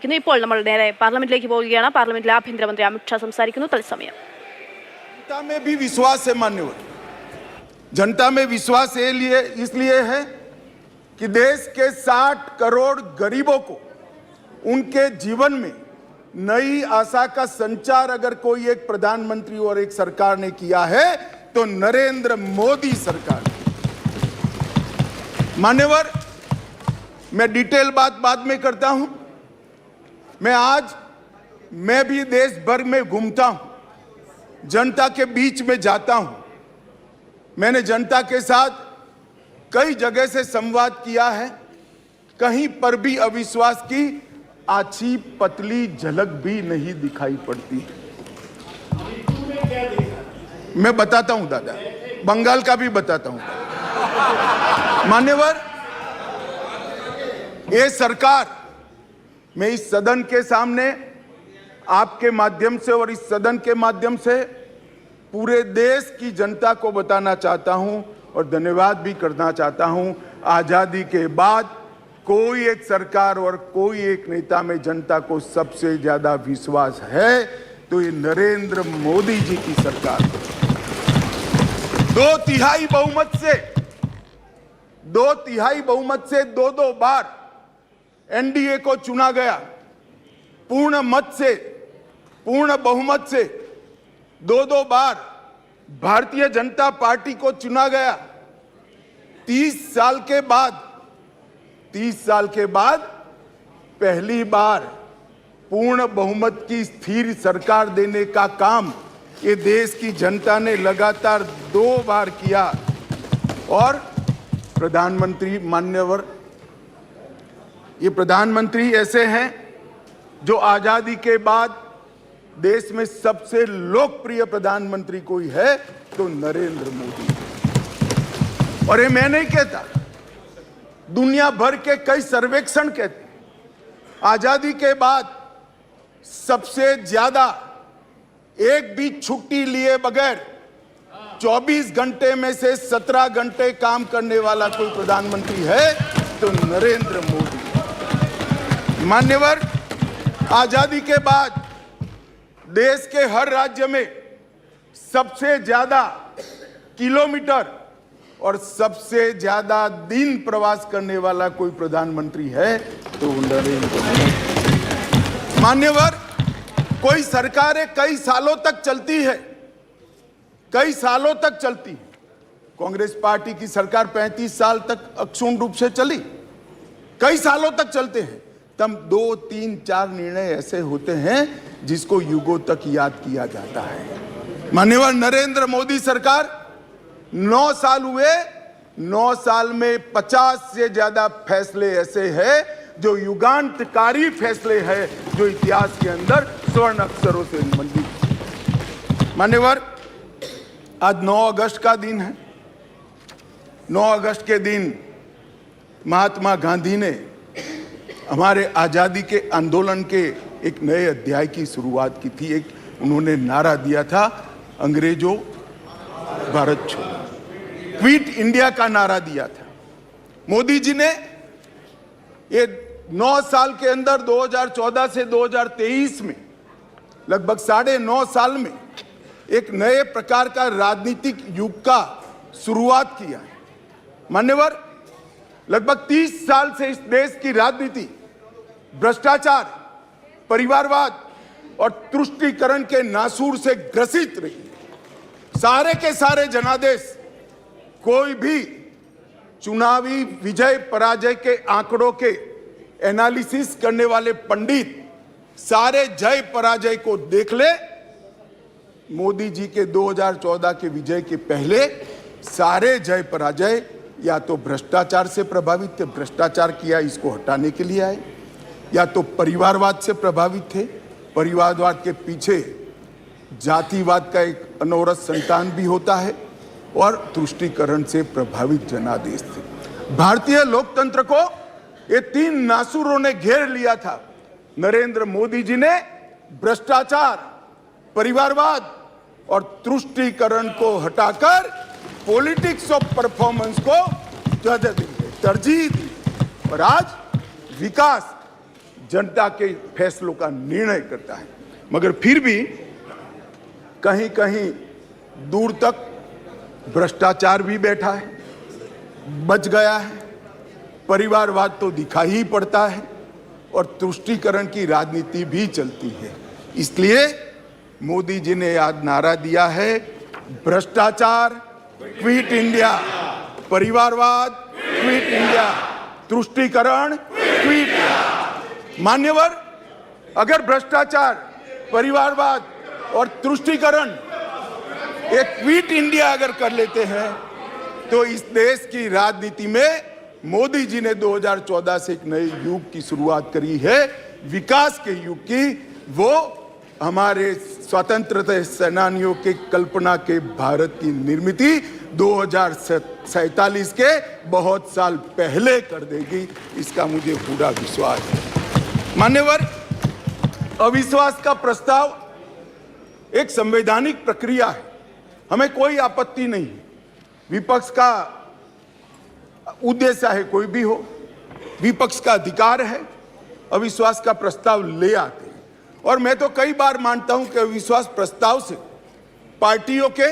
ഇപ്പോൾ നമ്മൾ നേരെ പാർലമെന്റിലേക്ക് പോവുകയാണ്. പാർലമെന്റിലെ ആഭ്യന്തരമന്ത്രി അമിത് ഷാ സംസാരിക്കുന്നു. തത്സമയം जनता में भी विश्वास है मान्यवर। जनता में विश्वास इसलिए है कि देश के 60 करोड़ गरीबों को उनके जीवन में नई आशा का संचार अगर कोई एक प्रधानमंत्री और एक सरकार ने किया है तो नरेंद्र मोदी सरकार। मान्यवर, मैं डिटेल बात बाद में करता हूं। मैं भी देश भर में घूमता हूं, जनता के बीच में जाता हूं। मैंने जनता के साथ कई जगह से संवाद किया है। कहीं पर भी अविश्वास की आछी पतली झलक भी नहीं दिखाई पड़ती। मैं बताता हूं दादा, बंगाल का भी बताता हूं। मान्यवर, ये सरकार, मैं इस सदन के सामने आपके माध्यम से और इस सदन के माध्यम से पूरे देश की जनता को बताना चाहता हूं और धन्यवाद भी करना चाहता हूं। आजादी के बाद कोई एक सरकार और कोई एक नेता में जनता को सबसे ज्यादा विश्वास है तो ये नरेंद्र मोदी जी की सरकार। 2/3 बहुमत से दो बार एनडीए को चुना गया। पूर्ण बहुमत से दो बार भारतीय जनता पार्टी को चुना गया। 30 साल के बाद पहली बार पूर्ण बहुमत की स्थिर सरकार देने का काम ये देश की जनता ने लगातार 2 बार किया। और प्रधानमंत्री मान्यवर, ये प्रधानमंत्री ऐसे हैं जो आजादी के बाद देश में सबसे लोकप्रिय प्रधानमंत्री कोई है तो नरेंद्र मोदी। और ये मैं नहीं कहता, दुनिया भर के कई सर्वेक्षण कहते हैं आजादी के बाद सबसे ज्यादा एक भी छुट्टी लिए बगैर 24 घंटे में से 17 घंटे काम करने वाला कोई प्रधानमंत्री है तो नरेंद्र मोदी। मान्यवर, आजादी के बाद देश के हर राज्य में सबसे ज्यादा किलोमीटर और सबसे ज्यादा दिन प्रवास करने वाला कोई प्रधानमंत्री है तो नरेंद्र मोदी। मान्यवर, कोई सरकारें कई सालों तक चलती है। कांग्रेस पार्टी की सरकार 35 साल तक अक्षुण्ण रूप से चली। कई सालों तक चलते हैं, तब 2, 3, 4 निर्णय ऐसे होते हैं जिसको युगों तक याद किया जाता है। माननीय नरेंद्र मोदी सरकार 9 साल हुए, 9 साल में 50 से ज्यादा फैसले ऐसे हैं जो युगांतकारी फैसले हैं, जो इतिहास के अंदर स्वर्ण अक्षरों से मंडित। मान्यवर, आज 9 अगस्त का दिन है। 9 अगस्त के दिन महात्मा गांधी ने हमारे आजादी के आंदोलन के एक नए अध्याय की शुरुआत की थी। उन्होंने नारा दिया था, अंग्रेजों भारत छोड़ो, क्विट इंडिया का नारा दिया था। मोदी जी ने ये 9 साल के अंदर 2014 से 2023 में लगभग 9.5 साल में एक नए प्रकार का राजनीतिक युग का शुरुआत किया है। मान्यवर, लगभग 30 साल से इस देश की राजनीति भ्रष्टाचार, परिवारवाद और तुष्टीकरण के नासूर से ग्रसित रही। सारे के सारे जनादेश, कोई भी चुनावी विजय पराजय के आंकड़ों के एनालिसिस करने वाले पंडित सारे जय पराजय को देख ले। मोदी जी के 2014 के विजय के पहले सारे जय पराजय या तो भ्रष्टाचार से प्रभावित थे, भ्रष्टाचार किया इसको हटाने के लिए आए, या तो परिवारवाद से प्रभावित थे, परिवारवाद के पीछे जातिवाद का एक अनवरत संतान भी होता है, और तुष्टीकरण से प्रभावित जनादेश थे। भारतीय लोकतंत्र को ये 3 नासूरों ने घेर लिया था। नरेंद्र मोदी जी ने भ्रष्टाचार, परिवारवाद और तुष्टीकरण को हटाकर पॉलिटिक्स ऑफ परफॉर्मेंस को तरजीह दी और आज विकास, जनता के फैसलों का निर्णय करता है, मगर फिर भी कहीं कहीं दूर तक भ्रष्टाचार भी बैठा है, बच गया है, परिवारवाद तो दिखाई ही पड़ता है और तुष्टीकरण की राजनीति भी चलती है। इसलिए मोदी जी ने आज नारा दिया है, भ्रष्टाचार क्विट इंडिया, परिवारवाद क्विट इंडिया, तुष्टीकरण क्विट इंडिया। मान्यवर, अगर भ्रष्टाचार, परिवारवाद और तुष्टीकरण एक क्विट इंडिया अगर कर लेते हैं तो इस देश की राजनीति में मोदी जी ने 2014 से एक नए युग की शुरुआत करी है, विकास के युग की। वो हमारे स्वतंत्रता सेनानियों के कल्पना के भारत की निर्मित 2047 के बहुत साल पहले कर देगी, इसका मुझे पूरा विश्वास है। मान्यवर, अविश्वास का प्रस्ताव एक संवैधानिक प्रक्रिया है, हमें कोई आपत्ति नहीं। विपक्ष का उद्देश्य है कोई भी हो, विपक्ष का अधिकार है, अविश्वास का प्रस्ताव ले आते हैं। और मैं तो कई बार मानता हूं कि अविश्वास प्रस्ताव से पार्टियों के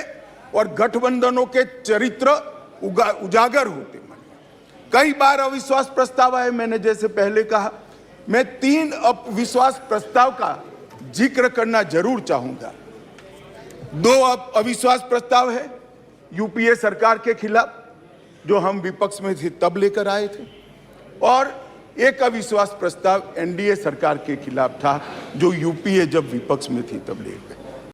और गठबंधनों के चरित्र उजागर होते। कई बार अविश्वास प्रस्ताव आए, मैंने जैसे पहले कहा, मैं 3 अविश्वास प्रस्ताव का जिक्र करना जरूर चाहूंगा। 2 अविश्वास प्रस्ताव है यूपीए सरकार के खिलाफ, जो हम विपक्ष में थे तब लेकर आए थे, और एक अविश्वास प्रस्ताव एनडीए सरकार के खिलाफ था, जो यूपीए जब विपक्ष में थी तब लेकर।